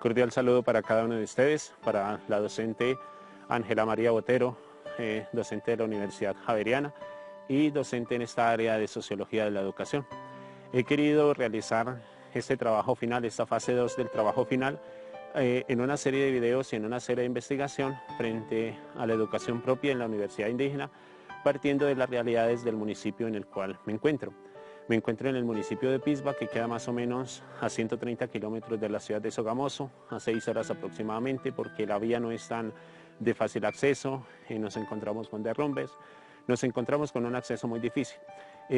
Cordial saludo para cada uno de ustedes, para la docente Ángela María Botero, docente de la Universidad Javeriana y docente en esta área de Sociología de la Educación. He querido realizar este trabajo final, esta fase 2 del trabajo final, en una serie de videos y en una serie de investigación frente a la educación propia en la Universidad Indígena, partiendo de las realidades del municipio en el cual me encuentro. Me encuentro en el municipio de Pisba, que queda más o menos a 130 kilómetros de la ciudad de Sogamoso, a 6 horas aproximadamente, porque la vía no es tan de fácil acceso, nos encontramos con derrumbes, nos encontramos con un acceso muy difícil.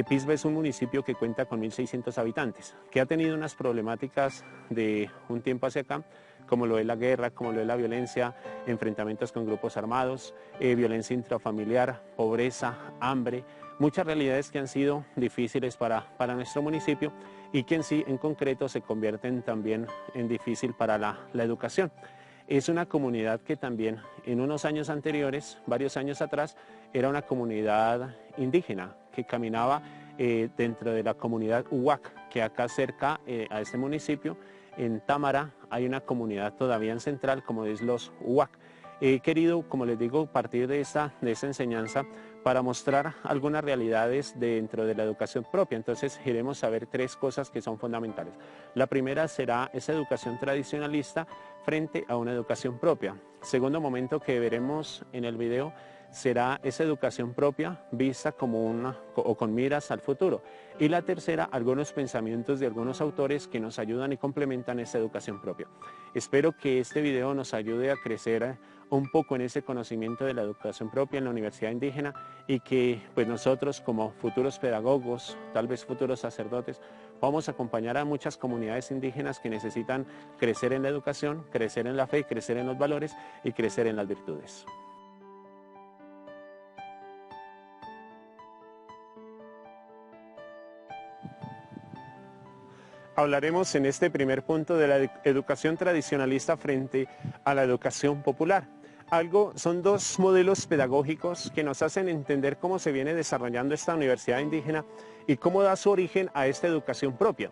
Pisba es un municipio que cuenta con 1.600 habitantes, que ha tenido unas problemáticas de un tiempo hacia acá, como lo es la guerra, como lo es la violencia, enfrentamientos con grupos armados, violencia intrafamiliar, pobreza, hambre, muchas realidades que han sido difíciles para nuestro municipio y que en concreto se convierten también en difícil para la educación. Es una comunidad que también en unos años anteriores, varios años atrás, era una comunidad indígena que caminaba dentro de la comunidad Uhuac, que acá cerca a este municipio, en Támara, hay una comunidad todavía en central como es los Uhuac. He querido, como les digo, partir de esa enseñanza para mostrar algunas realidades dentro de la educación propia. Entonces iremos a ver 3 cosas que son fundamentales. La primera será esa educación tradicionalista frente a una educación propia. Segundo momento que veremos en el video será esa educación propia vista como con miras al futuro. Y la tercera, algunos pensamientos de algunos autores que nos ayudan y complementan esa educación propia. Espero que este video nos ayude a crecer un poco en ese conocimiento de la educación propia en la Universidad Indígena y que pues nosotros como futuros pedagogos, tal vez futuros sacerdotes, vamos a acompañar a muchas comunidades indígenas que necesitan crecer en la educación, crecer en la fe, crecer en los valores y crecer en las virtudes. Hablaremos en este primer punto de la educación tradicionalista frente a la educación popular. Son 2 modelos pedagógicos que nos hacen entender cómo se viene desarrollando esta universidad indígena y cómo da su origen a esta educación propia.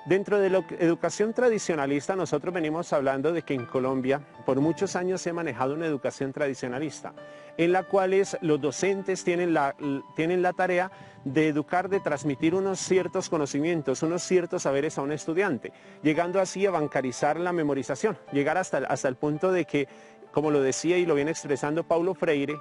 Dentro de la educación tradicionalista nosotros venimos hablando de que en Colombia por muchos años se ha manejado una educación tradicionalista en la cual los docentes tienen la tarea de educar, de transmitir unos ciertos conocimientos, unos ciertos saberes a un estudiante, llegando así a bancarizar la memorización, llegar hasta el punto de que, como lo decía y lo viene expresando Paulo Freire,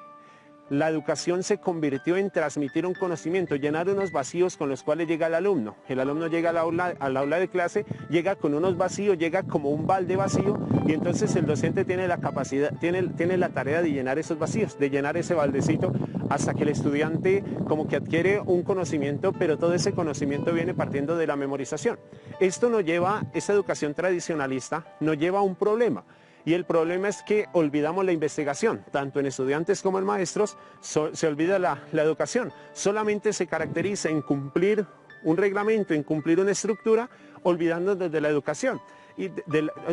la educación se convirtió en transmitir un conocimiento, llenar unos vacíos con los cuales llega el alumno. El alumno llega al aula de clase, llega con unos vacíos, llega como un balde vacío y entonces el docente tiene la capacidad, tiene la tarea de llenar esos vacíos, de llenar ese baldecito hasta que el estudiante como que adquiere un conocimiento, pero todo ese conocimiento viene partiendo de la memorización. Esta educación tradicionalista nos lleva a un problema. Y el problema es que olvidamos la investigación, tanto en estudiantes como en maestros, se olvida la educación. Solamente se caracteriza en cumplir un reglamento, en cumplir una estructura, olvidándonos de la educación y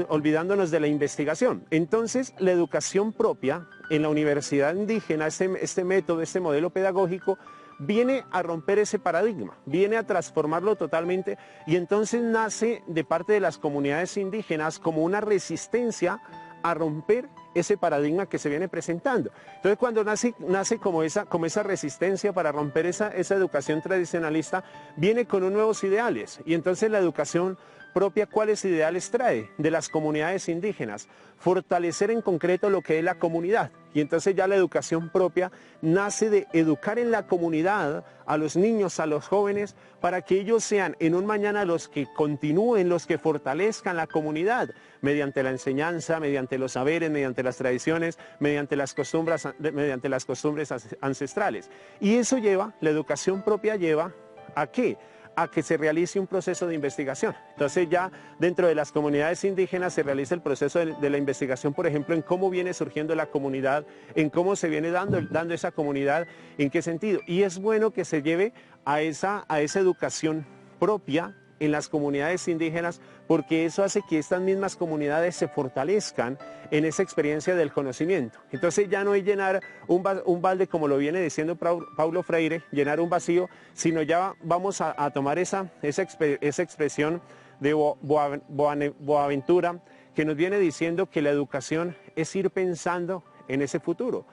olvidándonos de la investigación. Entonces, la educación propia en la universidad indígena, este método, este modelo pedagógico, viene a romper ese paradigma, viene a transformarlo totalmente y entonces nace de parte de las comunidades indígenas como una resistencia a romper ese paradigma que se viene presentando. Entonces cuando nace como esa resistencia para romper esa educación tradicionalista, viene con nuevos ideales y entonces la educación propia, ¿cuáles ideales trae? De las comunidades indígenas, fortalecer en concreto lo que es la comunidad. Y entonces ya la educación propia nace de educar en la comunidad a los niños, a los jóvenes, para que ellos sean en un mañana los que continúen, los que fortalezcan la comunidad, mediante la enseñanza, mediante los saberes, mediante las tradiciones, mediante las costumbres ancestrales. Y eso la educación propia lleva ¿a qué? A que se realice un proceso de investigación. Entonces ya dentro de las comunidades indígenas se realiza el proceso de la investigación, por ejemplo, en cómo viene surgiendo la comunidad, en cómo se viene dando esa comunidad, en qué sentido. Y es bueno que se lleve a esa educación propia en las comunidades indígenas, porque eso hace que estas mismas comunidades se fortalezcan en esa experiencia del conocimiento. Entonces ya no es llenar un balde, como lo viene diciendo Paulo Freire, llenar un vacío, sino ya vamos a tomar esa expresión de Boaventura, que nos viene diciendo que la educación es ir pensando en ese futuro.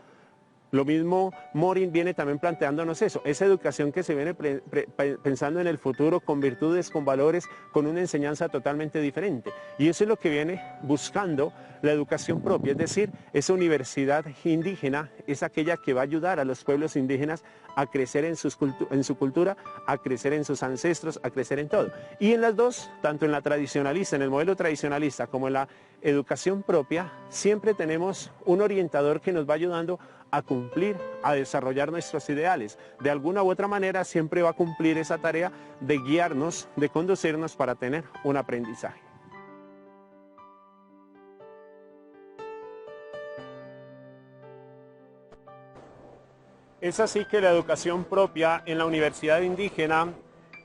Lo mismo Morin viene también planteándonos eso, esa educación que se viene pensando en el futuro con virtudes, con valores, con una enseñanza totalmente diferente. Y eso es lo que viene buscando la educación propia, es decir, esa universidad indígena es aquella que va a ayudar a los pueblos indígenas a crecer en su cultura, a crecer en sus ancestros, a crecer en todo. Y en las dos, tanto en la tradicionalista, en el modelo tradicionalista, como en la educación propia, siempre tenemos un orientador que nos va ayudando a cumplir, a desarrollar nuestros ideales. De alguna u otra manera siempre va a cumplir esa tarea de guiarnos, de conducirnos para tener un aprendizaje. Es así que la educación propia en la universidad indígena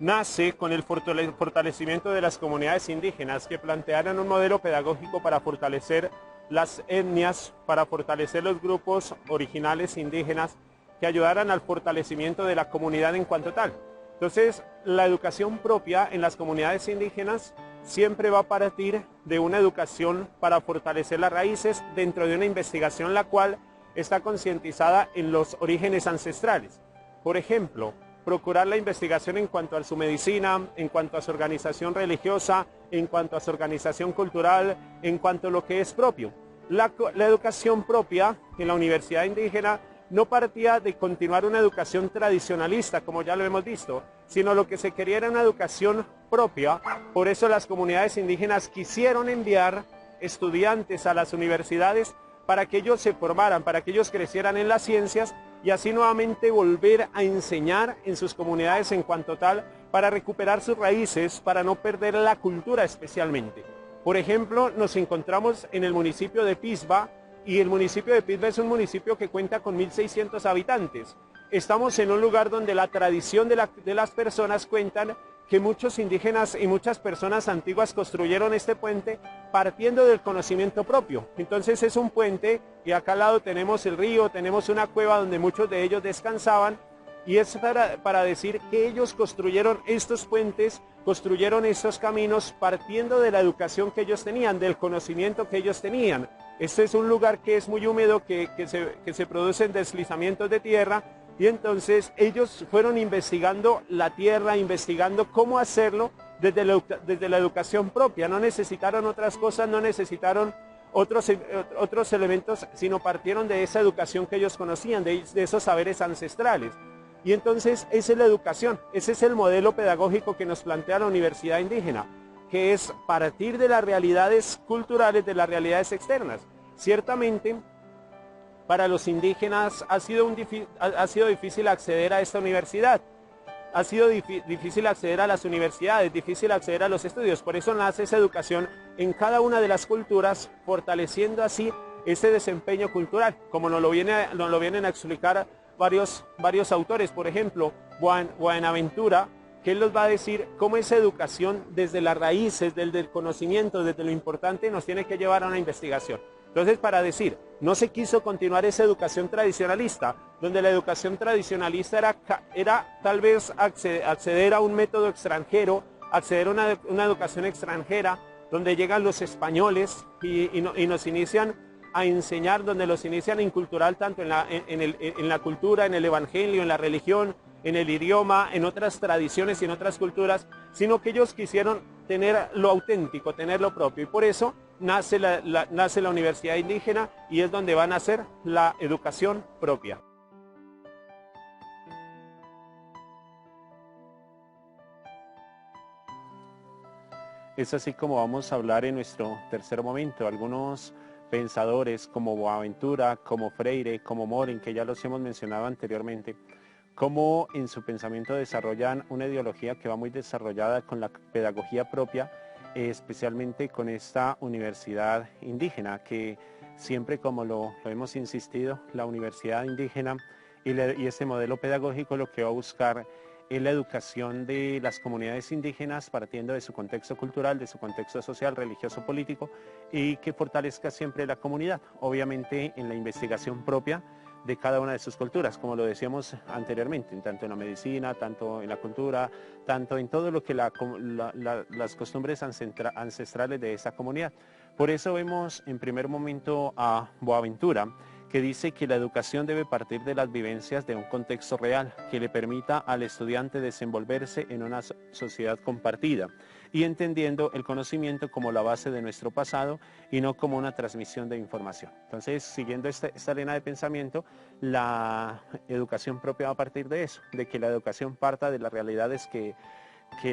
nace con el fortalecimiento de las comunidades indígenas que plantearon un modelo pedagógico para fortalecer las etnias, para fortalecer los grupos originales indígenas que ayudaran al fortalecimiento de la comunidad en cuanto tal. Entonces, la educación propia en las comunidades indígenas siempre va a partir de una educación para fortalecer las raíces dentro de una investigación la cual está concientizada en los orígenes ancestrales. Por ejemplo, procurar la investigación en cuanto a su medicina, en cuanto a su organización religiosa, en cuanto a su organización cultural, en cuanto a lo que es propio. La educación propia en la universidad indígena no partía de continuar una educación tradicionalista, como ya lo hemos visto, sino lo que se quería era una educación propia. Por eso las comunidades indígenas quisieron enviar estudiantes a las universidades para que ellos se formaran, para que ellos crecieran en las ciencias y así nuevamente volver a enseñar en sus comunidades en cuanto tal, para recuperar sus raíces, para no perder la cultura especialmente. Por ejemplo, nos encontramos en el municipio de Pisba, y el municipio de Pisba es un municipio que cuenta con 1.600 habitantes. Estamos en un lugar donde la tradición de las personas cuentan que muchos indígenas y muchas personas antiguas construyeron este puente partiendo del conocimiento propio. Entonces es un puente y acá al lado tenemos el río, tenemos una cueva donde muchos de ellos descansaban y es para decir que ellos construyeron estos puentes, construyeron estos caminos partiendo de la educación que ellos tenían, del conocimiento que ellos tenían. Este es un lugar que es muy húmedo, que se producen deslizamientos de tierra. Y entonces ellos fueron investigando la tierra, investigando cómo hacerlo desde la educación propia. No necesitaron otras cosas, no necesitaron otros elementos, sino partieron de esa educación que ellos conocían, de esos saberes ancestrales. Y entonces esa es la educación, ese es el modelo pedagógico que nos plantea la universidad indígena, que es partir de las realidades culturales, de las realidades externas. Ciertamente, para los indígenas ha sido difícil acceder a esta universidad, ha sido difícil acceder a las universidades, difícil acceder a los estudios. Por eso nace esa educación en cada una de las culturas, fortaleciendo así ese desempeño cultural, como nos lo vienen a explicar varios autores. Por ejemplo, Buenaventura, que él nos va a decir cómo esa educación desde las raíces, desde el conocimiento, desde lo importante, nos tiene que llevar a una investigación. Entonces, para decir, no se quiso continuar esa educación tradicionalista, donde la educación tradicionalista era tal vez acceder a un método extranjero, acceder a una educación extranjera, donde llegan los españoles y nos inician a enseñar, donde los inician en cultural, tanto en la cultura, en el evangelio, en la religión, en el idioma, en otras tradiciones y en otras culturas, sino que ellos quisieron tener lo auténtico, tener lo propio. Y por eso nace la universidad indígena y es donde va a nacer la educación propia. Es así como vamos a hablar en nuestro tercer momento. Algunos pensadores como Boaventura, como Freire, como Morin, que ya los hemos mencionado anteriormente, cómo en su pensamiento desarrollan una ideología que va muy desarrollada con la pedagogía propia, especialmente con esta universidad indígena, que siempre, como lo hemos insistido, la universidad indígena y ese modelo pedagógico lo que va a buscar es la educación de las comunidades indígenas partiendo de su contexto cultural, de su contexto social, religioso, político, y que fortalezca siempre la comunidad, obviamente en la investigación propia de cada una de sus culturas, como lo decíamos anteriormente, tanto en la medicina, tanto en la cultura, tanto en todo lo que las costumbres ancestrales de esa comunidad. Por eso vemos en primer momento a Boaventura, que dice que la educación debe partir de las vivencias de un contexto real, que le permita al estudiante desenvolverse en una sociedad compartida y entendiendo el conocimiento como la base de nuestro pasado y no como una transmisión de información. Entonces, siguiendo esta línea de pensamiento, la educación propia va a partir de eso, de que la educación parta de las realidades que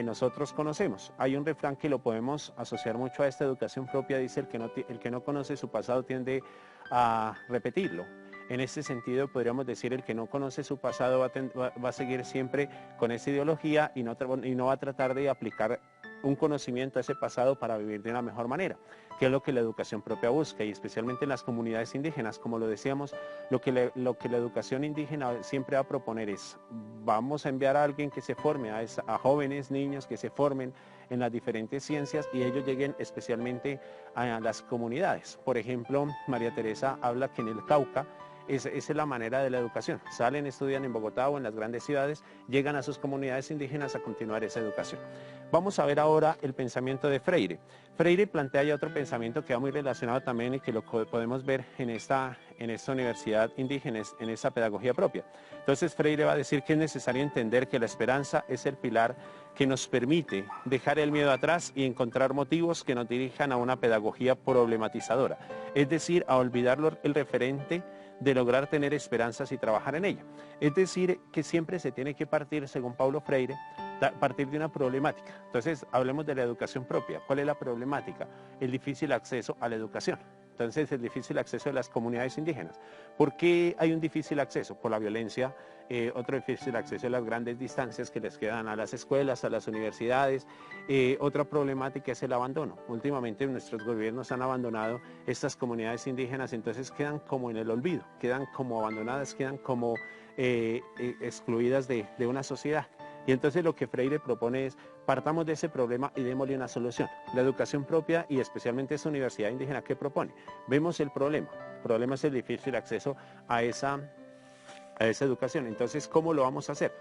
nosotros conocemos. Hay un refrán que lo podemos asociar mucho a esta educación propia, dice el que no conoce su pasado tiende a repetirlo. En este sentido podríamos decir el que no conoce su pasado va a seguir siempre con esa ideología y no va a tratar de aplicar un conocimiento a ese pasado para vivir de una mejor manera, que es lo que la educación propia busca, y especialmente en las comunidades indígenas, como lo decíamos, lo que la educación indígena siempre va a proponer es, vamos a enviar a alguien que se forme, a jóvenes, niños que se formen en las diferentes ciencias y ellos lleguen especialmente a las comunidades. Por ejemplo, María Teresa habla que en el Cauca, esa es la manera de la educación. Salen, estudian en Bogotá o en las grandes ciudades, llegan a sus comunidades indígenas a continuar esa educación. Vamos a ver ahora el pensamiento de Freire. Freire plantea ya otro pensamiento que va muy relacionado también y que lo podemos ver en esta universidad indígena, en esa pedagogía propia. Entonces Freire va a decir que es necesario entender que la esperanza es el pilar que nos permite dejar el miedo atrás y encontrar motivos que nos dirijan a una pedagogía problematizadora, es decir, a olvidar el referente de lograr tener esperanzas y trabajar en ella. Es decir, que siempre se tiene que partir, según Paulo Freire, partir de una problemática. Entonces, hablemos de la educación propia. ¿Cuál es la problemática? El difícil acceso a la educación. Entonces, el difícil acceso de las comunidades indígenas. ¿Por qué hay un difícil acceso? Por la violencia. Otro difícil acceso a las grandes distancias que les quedan a las escuelas, a las universidades. Otra problemática es el abandono. Últimamente nuestros gobiernos han abandonado estas comunidades indígenas, entonces quedan como en el olvido, quedan como abandonadas, quedan como excluidas de una sociedad. Y entonces lo que Freire propone es, partamos de ese problema y démosle una solución. La educación propia y especialmente esta universidad indígena, ¿qué propone? Vemos el problema es el difícil acceso a esa educación. Entonces, ¿cómo lo vamos a hacer?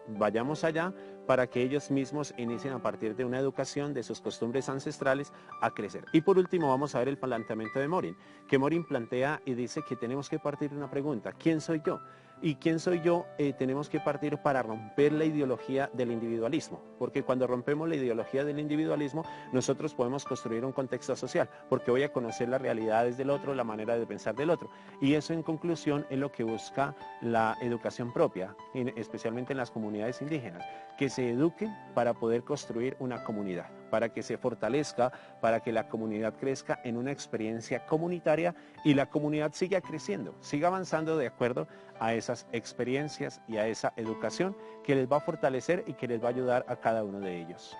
Vayamos allá para que ellos mismos inicien a partir de una educación de sus costumbres ancestrales a crecer. Y por último vamos a ver el planteamiento de Morin, que Morin plantea y dice que tenemos que partir de una pregunta: ¿quién soy yo? ¿Y quién soy yo? Tenemos que partir para romper la ideología del individualismo, porque cuando rompemos la ideología del individualismo, nosotros podemos construir un contexto social, porque voy a conocer las realidades del otro, la manera de pensar del otro. Y eso, en conclusión, es lo que busca la educación propia, especialmente en las comunidades indígenas, que se eduque para poder construir una comunidad, para que se fortalezca, para que la comunidad crezca en una experiencia comunitaria y la comunidad siga creciendo, siga avanzando de acuerdo a esas experiencias y a esa educación que les va a fortalecer y que les va a ayudar a cada uno de ellos.